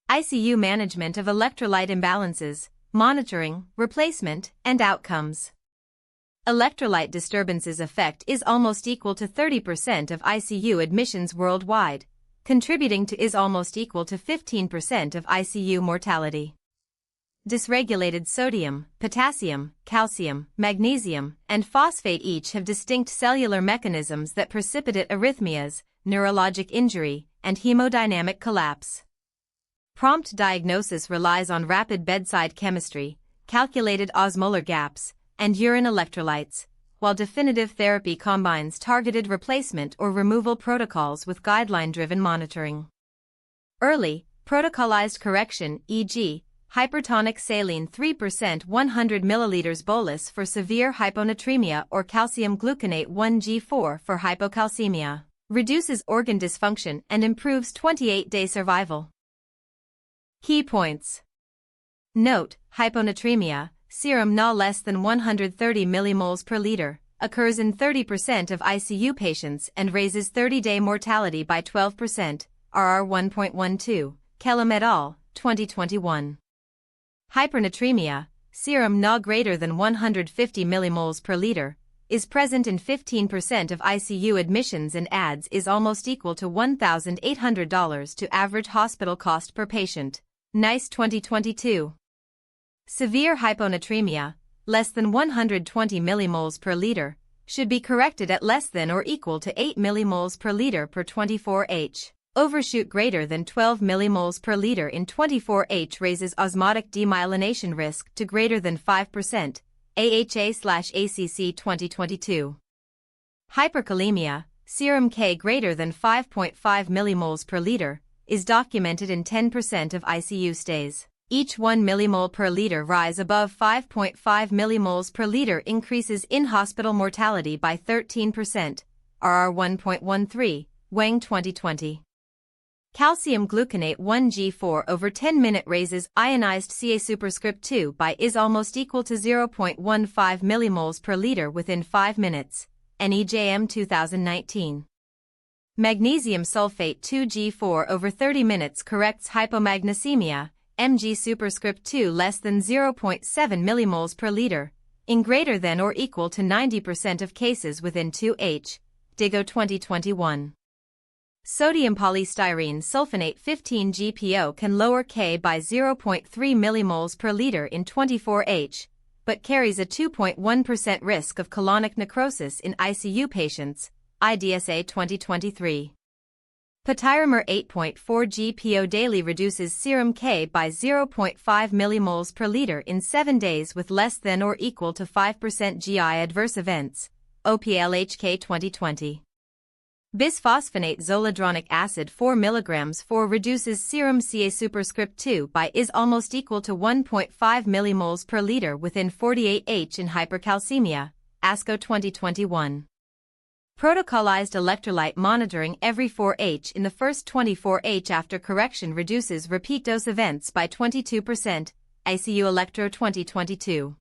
ICU management of electrolyte imbalances, monitoring, replacement, and outcomes. Electrolyte disturbances effect is almost equal to 30% of ICU admissions worldwide, contributing to is almost equal to 15% of ICU mortality. Dysregulated sodium, potassium, calcium, magnesium, and phosphate each have distinct cellular mechanisms that precipitate arrhythmias, neurologic injury, and hemodynamic collapse. Prompt diagnosis relies on rapid bedside chemistry, calculated osmolar gaps, and urine electrolytes, while definitive therapy combines targeted replacement or removal protocols with guideline-driven monitoring. Early, protocolized correction, e.g., hypertonic saline 3% 100 ml bolus for severe hyponatremia or calcium gluconate 1g4 for hypocalcemia, reduces organ dysfunction and improves 28-day survival. Key points. Note, hyponatremia, serum Na less than 130 millimoles per liter, occurs in 30% of ICU patients and raises 30-day mortality by 12%, RR 1.12, Kellam et al., 2021. Hypernatremia, serum Na greater than 150 millimoles per liter, is present in 15% of ICU admissions and adds is almost equal to $1,800 to average hospital cost per patient. NICE 2022. Severe hyponatremia, less than 120 millimoles per liter, should be corrected at less than or equal to 8 millimoles per liter per 24H. Overshoot greater than 12 millimoles per liter in 24H raises osmotic demyelination risk to greater than 5%, AHA/ACC 2022. Hyperkalemia, serum K greater than 5.5 millimoles per liter, is documented in 10% of ICU stays. Each 1 millimole per liter rise above 5.5 millimoles per liter increases in-hospital mortality by 13%, RR 1.13, Wang 2020. Calcium gluconate 1g4 over 10-minute raises ionized Ca superscript 2 by is almost equal to 0.15 millimoles per liter within 5 minutes, NEJM 2019. Magnesium sulfate 2g4 over 30 minutes corrects hypomagnesemia, Mg superscript 2 less than 0.7 millimoles per liter, in greater than or equal to 90% of cases within 2H, Digo 2021. Sodium polystyrene sulfonate 15 GPO can lower K by 0.3 millimoles per liter in 24H, but carries a 2.1% risk of colonic necrosis in ICU patients, IDSA 2023. Potassium 8.4 GPO daily reduces serum K by 0.5 millimoles per liter in 7 days with less than or equal to 5% GI adverse events, OPLHK 2020. Bisphosphonate zoledronic acid 4 mg 4 reduces serum Ca superscript 2 by is almost equal to 1.5 millimoles per liter within 48H in hypercalcemia, ASCO 2021. Protocolized electrolyte monitoring every 4H in the first 24H after correction reduces repeat dose events by 22%, ICU Electro 2022.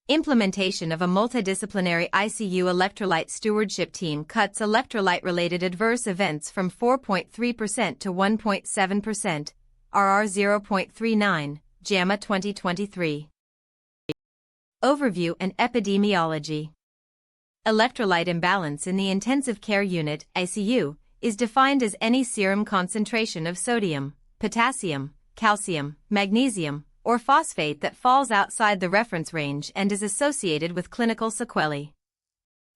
Implementation of a multidisciplinary ICU electrolyte stewardship team cuts electrolyte-related adverse events from 4.3% to 1.7%, RR 0.39, JAMA 2023. Overview and epidemiology. Electrolyte imbalance in the intensive care unit, ICU, is defined as any serum concentration of sodium, potassium, calcium, magnesium, or phosphate that falls outside the reference range and is associated with clinical sequelae.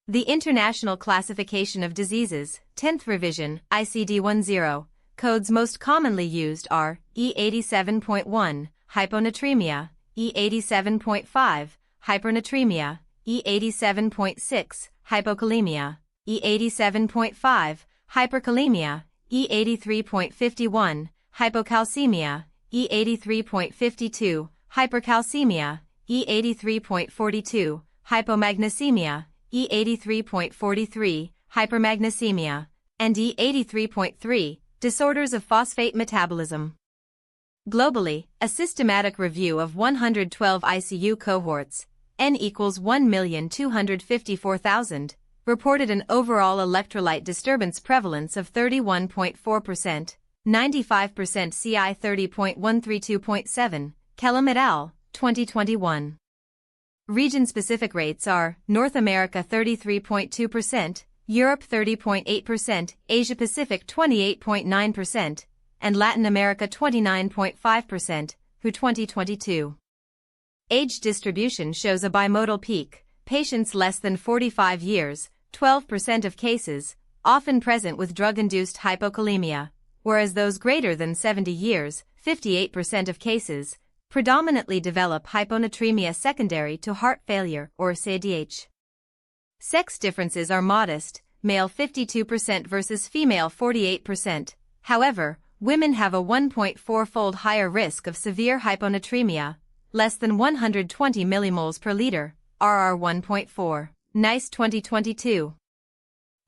The International Classification of Diseases, 10th revision, ICD-10, codes most commonly used are E87.1, hyponatremia, E87.5, hypernatremia, E87.6, hypokalemia, E87.5, hyperkalemia, E83.51, hypocalcemia, E83.52, hypercalcemia, E83.42, hypomagnesemia, E83.43, hypermagnesemia, and E83.3, disorders of phosphate metabolism. Globally, a systematic review of 112 ICU cohorts, N equals 1,254,000, reported an overall electrolyte disturbance prevalence of 31.4%, 95% CI 30.132.7, Kellum et al., 2021. Region-specific rates are North America 33.2%, Europe 30.8%, Asia-Pacific 28.9%, and Latin America 29.5%, WHO 2022. Age distribution shows a bimodal peak, patients less than 45 years, 12% of cases, often present with drug-induced hypocalcemia, whereas those greater than 70 years, 58% of cases, predominantly develop hyponatremia secondary to heart failure or CADH. Sex differences are modest, male 52% versus female 48%. However, women have a 1.4-fold higher risk of severe hyponatremia, less than 120 millimoles per liter, RR 1.4. NICE 2022.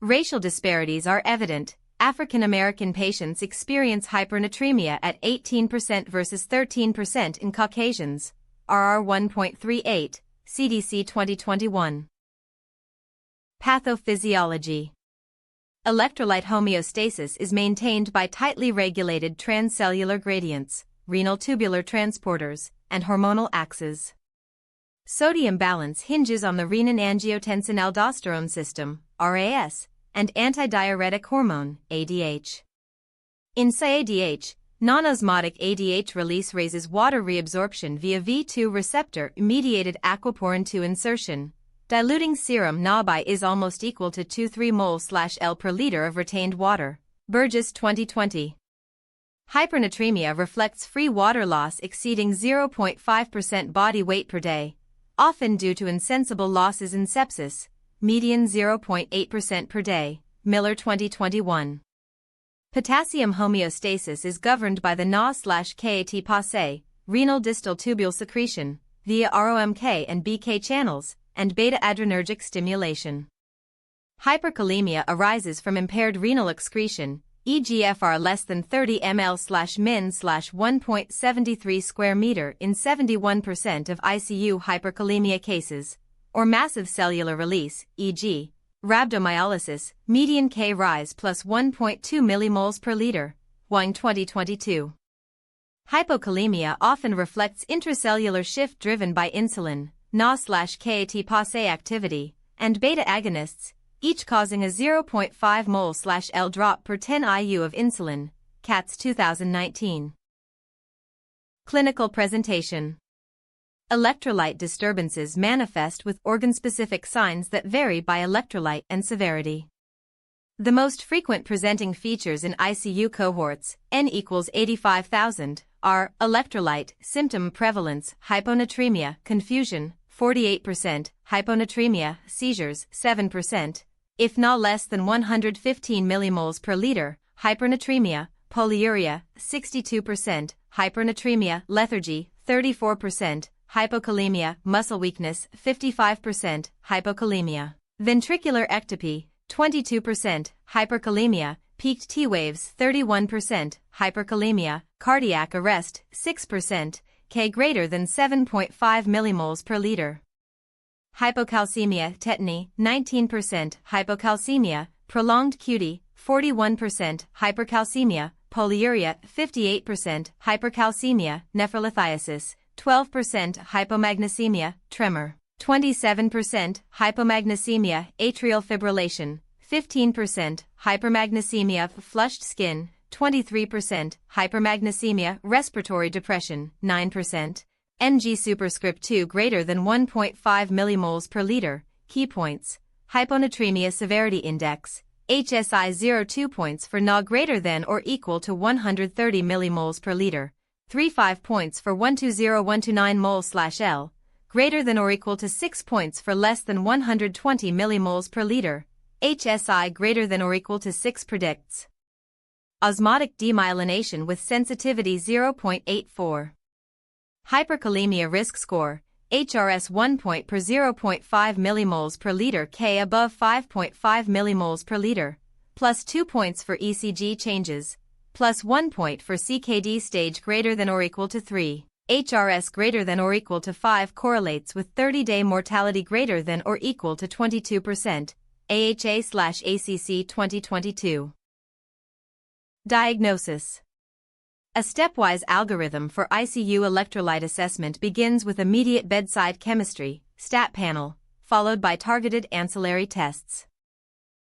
Racial disparities are evident. African American patients experience hypernatremia at 18% versus 13% in Caucasians, RR 1.38, CDC 2021. Pathophysiology. Electrolyte homeostasis is maintained by tightly regulated transcellular gradients, renal tubular transporters, and hormonal axes. Sodium balance hinges on the renin-angiotensin-aldosterone system, RAS, and antidiuretic hormone, ADH. In CADH, non-osmotic ADH release raises water reabsorption via V2 receptor-mediated aquaporin-2 insertion. Diluting serum NABI is almost equal to 2-3 mol/L per liter of retained water. Burgess 2020. Hypernatremia reflects free water loss exceeding 0.5% body weight per day, often due to insensible losses in sepsis, median 0.8% per day. Miller 2021. Potassium homeostasis is governed by the Na/Kat passe, renal distal tubule secretion, via ROMK and BK channels, and beta-adrenergic stimulation. Hyperkalemia arises from impaired renal excretion, eGFR less than 30 ml/min/1.73 square meter in 71% of ICU hyperkalemia cases, or massive cellular release, e.g., rhabdomyolysis, median K rise plus 1.2 millimoles per liter, Wang 2022. Hypokalemia often reflects intracellular shift driven by insulin, Na/Kat passe activity, and beta agonists, each causing a 0.5 mol/L drop per 10 IU of insulin, Katz 2019. Clinical presentation. Electrolyte disturbances manifest with organ-specific signs that vary by electrolyte and severity. The most frequent presenting features in ICU cohorts, N equals 85,000, are electrolyte, symptom prevalence, hyponatremia, confusion, 48%, hyponatremia, seizures, 7%, if not less than 115 millimoles per liter, hypernatremia, polyuria, 62%, hypernatremia, lethargy, 34%, hypokalemia, muscle weakness, 55%, hypokalemia, ventricular ectopy, 22%, hyperkalemia, peaked T-waves, 31%, hyperkalemia, cardiac arrest, 6%, K greater than 7.5 millimoles per liter. Hypocalcemia, tetany, 19%, hypocalcemia, prolonged QT, 41%, hypercalcemia, polyuria, 58%, hypercalcemia, nephrolithiasis, 12%, hypomagnesemia, tremor, 27%, hypomagnesemia, atrial fibrillation, 15%, hypermagnesemia, flushed skin, 23%, hypermagnesemia, respiratory depression, 9%, Ng superscript 2 greater than 1.5 millimoles per liter. Key points: hyponatremia severity index, HSI 0 2 points for Na greater than or equal to 130 millimoles per liter, 3 points for 120-129 mol/L, greater than or equal to 6 points for less than 120 millimoles per liter, HSI greater than or equal to 6 predicts osmotic demyelination with sensitivity 0.84. Hyperkalemia risk score, HRS 1 point per 0.5 millimoles per liter, K above 5.5 millimoles per liter, plus 2 points for ECG changes, plus 1 point for CKD stage greater than or equal to 3. HRS greater than or equal to 5 correlates with 30-day mortality greater than or equal to 22%, AHA/ACC 2022. Diagnosis. A stepwise algorithm for ICU electrolyte assessment begins with immediate bedside chemistry, stat panel, followed by targeted ancillary tests.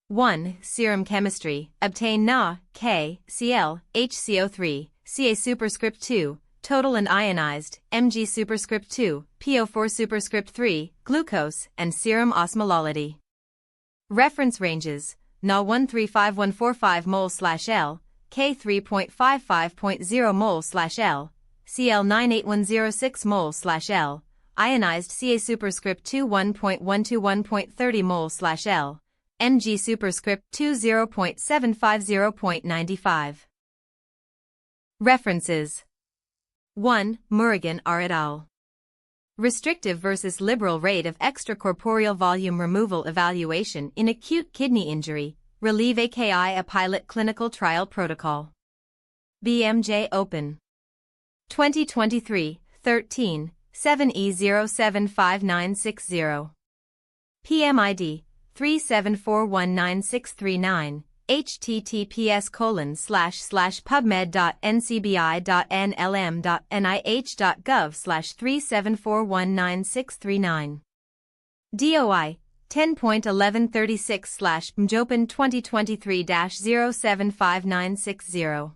1. Serum chemistry. Obtain Na, K, Cl, HCO3, Ca superscript 2, total and ionized, Mg superscript 2, PO4 superscript 3, glucose, and serum osmolality. Reference ranges: Na 135145 mol/L, K 3.55.0 mol/L, Cl 98106 mol/L, ionized Ca superscript 2 1.121.30 mol/L, Mg superscript 2 0.750.95. References: 1. Murugan R. et al. Restrictive versus liberal rate of extracorporeal volume removal evaluation in acute kidney injury, Relieve AKI a pilot clinical trial protocol. BMJ Open. 2023, 13, 7E075960. PMID, 3741969. https://pubmed.ncbi.nlm.nih.gov/3741969. DOI 10.1136/MJopen 2023-075960.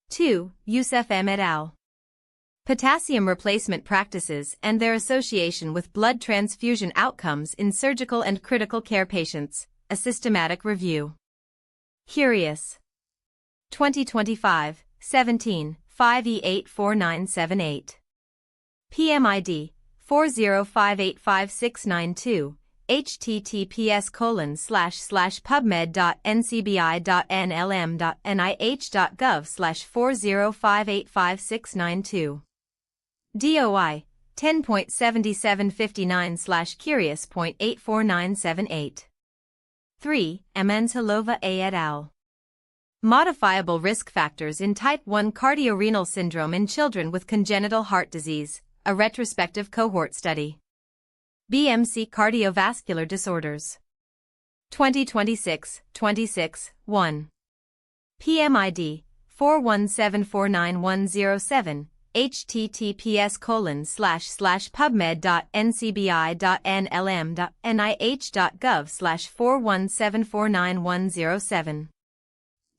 2. USMLE et al. Potassium replacement practices and their association with blood transfusion outcomes in surgical and critical care patients, a systematic review. Curious. 2025, 17, 5E84978. PMID 405856992. https://pubmed.ncbi.nlm.nih.gov/405855692. DOI 10.7759/curious.84978. 3. Imbalances et al. Modifiable risk factors in type 1 cardiorenal syndrome in children with congenital heart disease, a retrospective cohort study. BMC Cardiovascular Disorders. 2026, 26, 1. PMID 417491707. https://pubmed.ncbi.nlm.nih.gov/417491107.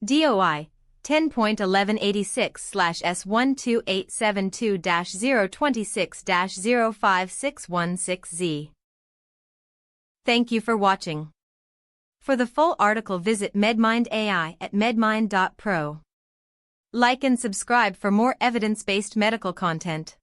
DOI 10.128/S12872-026-05616Z. Thank you for watching. For the full article visit MedMind AI at medmind.pro. Like and subscribe for more evidence-based medical content.